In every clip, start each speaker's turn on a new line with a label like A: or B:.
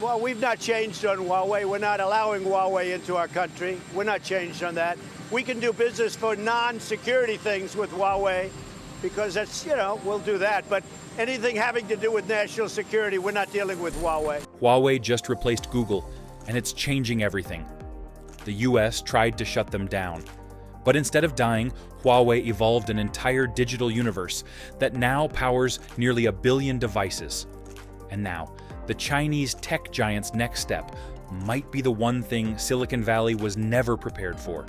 A: Well, we've not changed on Huawei. We're not allowing Huawei into our country. We're not changed on that. We can do business for non-security things with Huawei because that's, we'll do that. But anything having to do with national security, we're not dealing with Huawei.
B: Huawei just replaced Google, and it's changing everything. The US tried to shut them down. But instead of dying, Huawei evolved an entire digital universe that now powers nearly 1 billion devices. And now, the Chinese tech giant's next step might be the one thing Silicon Valley was never prepared for.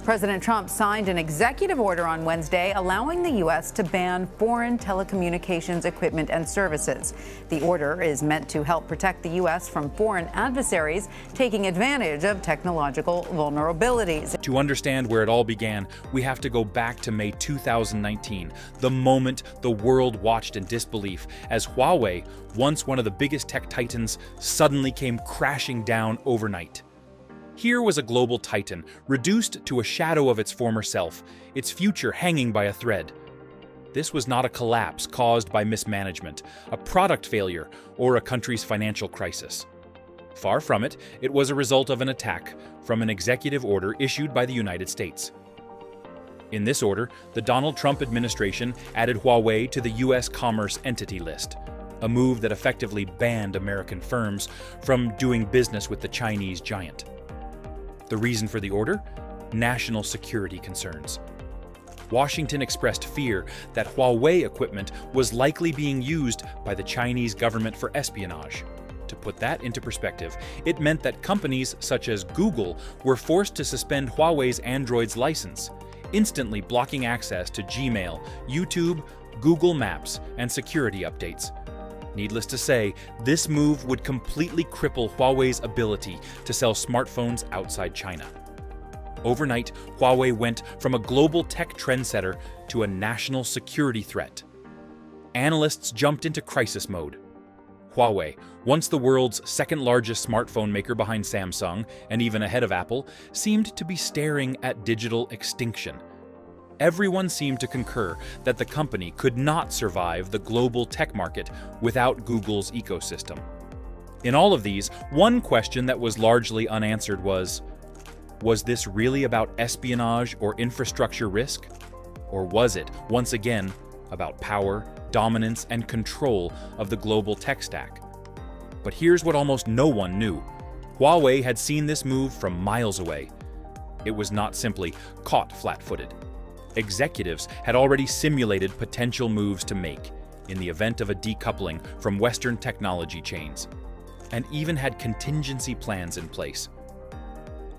C: President Trump signed an executive order on Wednesday allowing the U.S. to ban foreign telecommunications equipment and services. The order is meant to help protect the U.S. from foreign adversaries taking advantage of technological vulnerabilities.
B: To understand where it all began, we have to go back to May 2019, the moment the world watched in disbelief as Huawei, once one of the biggest tech titans, suddenly came crashing down overnight. Here was a global titan, reduced to a shadow of its former self, its future hanging by a thread. This was not a collapse caused by mismanagement, a product failure, or a country's financial crisis. Far from it, it was a result of an attack from an executive order issued by the United States. In this order, the Donald Trump administration added Huawei to the U.S. Commerce Entity List, a move that effectively banned American firms from doing business with the Chinese giant. The reason for the order? National security concerns. Washington expressed fear that Huawei equipment was likely being used by the Chinese government for espionage. To put that into perspective, it meant that companies such as Google were forced to suspend Huawei's Android's license, instantly blocking access to Gmail, YouTube, Google Maps, and security updates. Needless to say, this move would completely cripple Huawei's ability to sell smartphones outside China. Overnight, Huawei went from a global tech trendsetter to a national security threat. Analysts jumped into crisis mode. Huawei, once the world's second-largest smartphone maker behind Samsung and even ahead of Apple, seemed to be staring at digital extinction. Everyone seemed to concur that the company could not survive the global tech market without Google's ecosystem. In all of these, one question that was largely unanswered was this really about espionage or infrastructure risk? Or was it, once again, about power, dominance, and control of the global tech stack? But here's what almost no one knew. Huawei had seen this move from miles away. It was not simply caught flat-footed. Executives had already simulated potential moves to make in the event of a decoupling from Western technology chains, and even had contingency plans in place.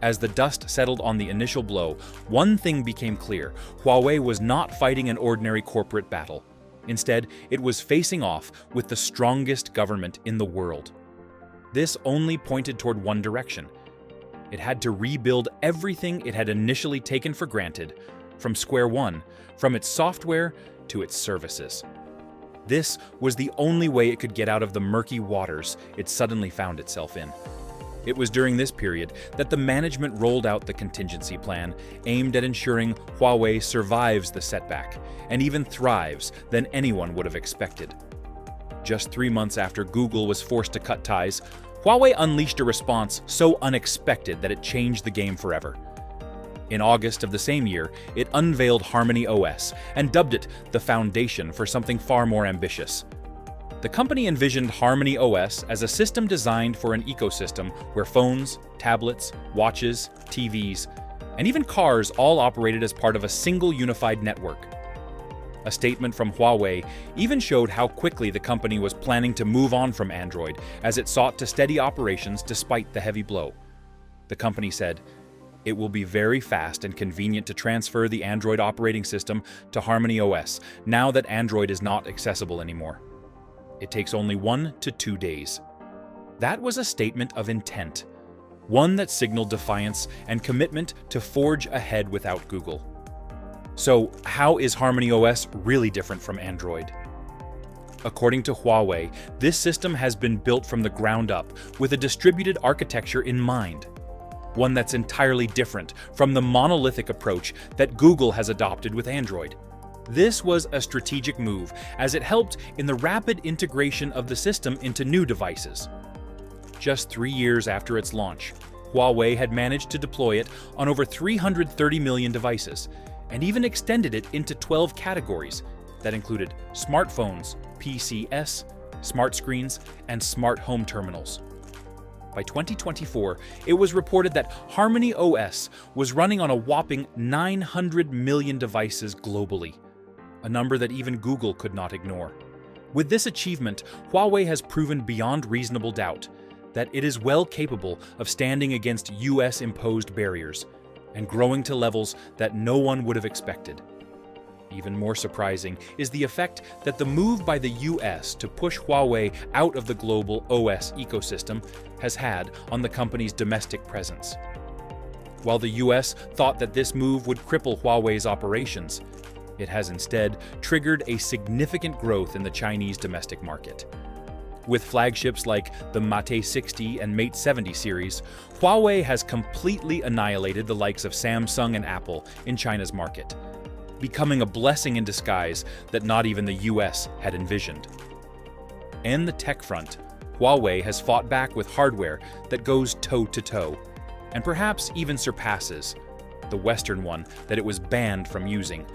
B: As the dust settled on the initial blow, one thing became clear: Huawei was not fighting an ordinary corporate battle. Instead, it was facing off with the strongest government in the world. This only pointed toward one direction. It had to rebuild everything it had initially taken for granted, from square one, from its software to its services. This was the only way it could get out of the murky waters it suddenly found itself in. It was during this period that the management rolled out the contingency plan aimed at ensuring Huawei survives the setback and even thrives than anyone would have expected. Just 3 months after Google was forced to cut ties, Huawei unleashed a response so unexpected that it changed the game forever. In August of the same year, it unveiled Harmony OS and dubbed it the foundation for something far more ambitious. The company envisioned Harmony OS as a system designed for an ecosystem where phones, tablets, watches, TVs, and even cars all operated as part of a single unified network. A statement from Huawei even showed how quickly the company was planning to move on from Android as it sought to steady operations despite the heavy blow. The company said, "It will be very fast and convenient to transfer the Android operating system to Harmony OS now that Android is not accessible anymore. It takes only 1 to 2 days." That was a statement of intent, one that signaled defiance and commitment to forge ahead without Google. So, how is Harmony OS really different from Android? According to Huawei, this system has been built from the ground up with a distributed architecture in mind. One that's entirely different from the monolithic approach that Google has adopted with Android. This was a strategic move, as it helped in the rapid integration of the system into new devices. Just 3 years after its launch, Huawei had managed to deploy it on over 330 million devices, and even extended it into 12 categories that included smartphones, PCs, smart screens, and smart home terminals. By 2024, it was reported that Harmony OS was running on a whopping 900 million devices globally, a number that even Google could not ignore. With this achievement, Huawei has proven beyond reasonable doubt that it is well capable of standing against US-imposed barriers and growing to levels that no one would have expected. Even more surprising is the effect that the move by the US to push Huawei out of the global OS ecosystem has had on the company's domestic presence. While the US thought that this move would cripple Huawei's operations, it has instead triggered a significant growth in the Chinese domestic market. With flagships like the Mate 60 and Mate 70 series, Huawei has completely annihilated the likes of Samsung and Apple in China's market, becoming a blessing in disguise that not even the US had envisioned. In the tech front, Huawei has fought back with hardware that goes toe-to-toe, and perhaps even surpasses the Western one that it was banned from using.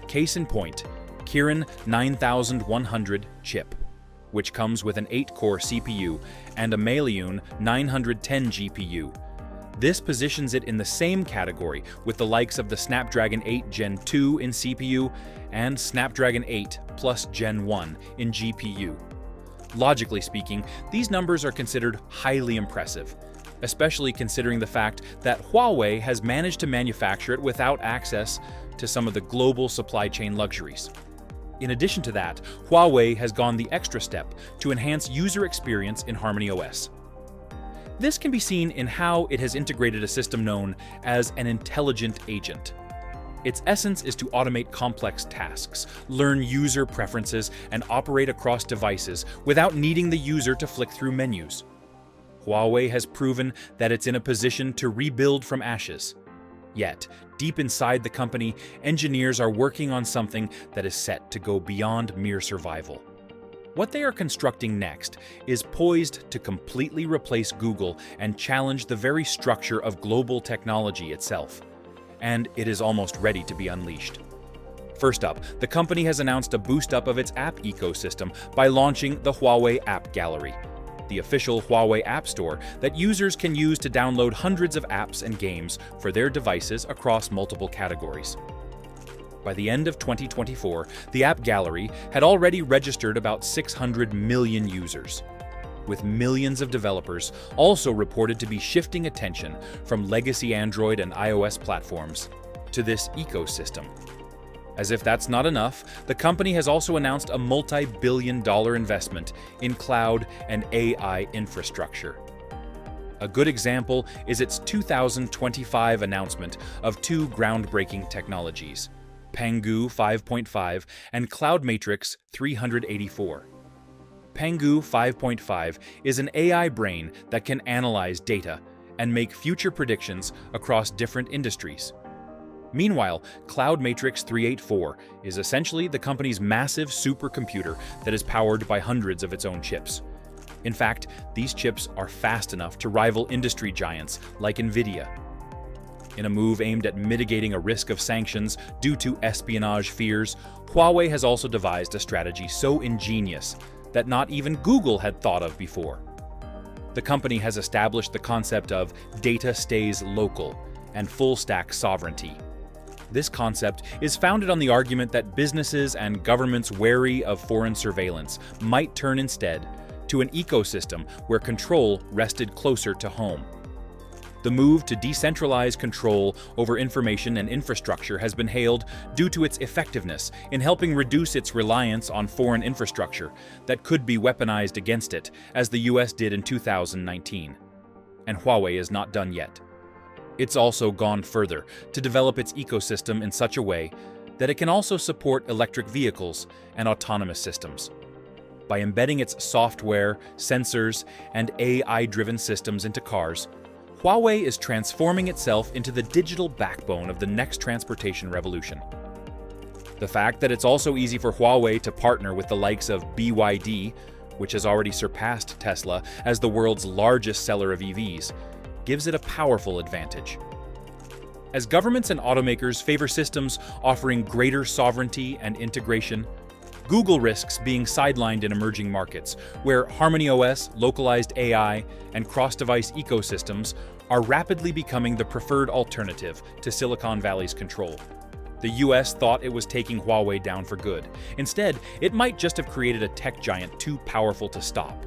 B: Case in point, Kirin 9100 chip, which comes with an 8-core CPU and a Maliun 910 GPU. This positions it in the same category with the likes of the Snapdragon 8 Gen 2 in CPU and Snapdragon 8 plus Gen 1 in GPU. Logically speaking, these numbers are considered highly impressive, especially considering the fact that Huawei has managed to manufacture it without access to some of the global supply chain luxuries. In addition to that, Huawei has gone the extra step to enhance user experience in Harmony OS. This can be seen in how it has integrated a system known as an intelligent agent. Its essence is to automate complex tasks, learn user preferences, and operate across devices without needing the user to flick through menus. Huawei has proven that it's in a position to rebuild from ashes. Yet, deep inside the company, engineers are working on something that is set to go beyond mere survival. What they are constructing next is poised to completely replace Google and challenge the very structure of global technology itself. And it is almost ready to be unleashed. First up, the company has announced a boost up of its app ecosystem by launching the Huawei App Gallery, the official Huawei App Store that users can use to download hundreds of apps and games for their devices across multiple categories. By the end of 2024, the App Gallery had already registered about 600 million users, with millions of developers also reported to be shifting attention from legacy Android and iOS platforms to this ecosystem. As if that's not enough, the company has also announced a multi-billion-dollar investment in cloud and AI infrastructure. A good example is its 2025 announcement of two groundbreaking technologies, Pangu 5.5 and Cloud Matrix 384. Pangu 5.5 is an AI brain that can analyze data and make future predictions across different industries. Meanwhile, Cloud Matrix 384 is essentially the company's massive supercomputer that is powered by hundreds of its own chips. In fact, these chips are fast enough to rival industry giants like NVIDIA. In a move aimed at mitigating a risk of sanctions due to espionage fears, Huawei has also devised a strategy so ingenious that not even Google had thought of before. The company has established the concept of data stays local and full-stack sovereignty. This concept is founded on the argument that businesses and governments wary of foreign surveillance might turn instead to an ecosystem where control rested closer to home. The move to decentralize control over information and infrastructure has been hailed due to its effectiveness in helping reduce its reliance on foreign infrastructure that could be weaponized against it, as the US did in 2019. And Huawei is not done yet. It's also gone further to develop its ecosystem in such a way that it can also support electric vehicles and autonomous systems. By embedding its software, sensors, and AI-driven systems into cars, Huawei is transforming itself into the digital backbone of the next transportation revolution. The fact that it's also easy for Huawei to partner with the likes of BYD, which has already surpassed Tesla as the world's largest seller of EVs, gives it a powerful advantage. As governments and automakers favor systems offering greater sovereignty and integration, Google risks being sidelined in emerging markets, where HarmonyOS, localized AI, and cross-device ecosystems are rapidly becoming the preferred alternative to Silicon Valley's control. The US thought it was taking Huawei down for good. Instead, it might just have created a tech giant too powerful to stop.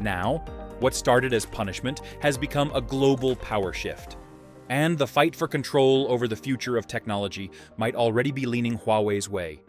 B: Now, what started as punishment has become a global power shift. And the fight for control over the future of technology might already be leaning Huawei's way.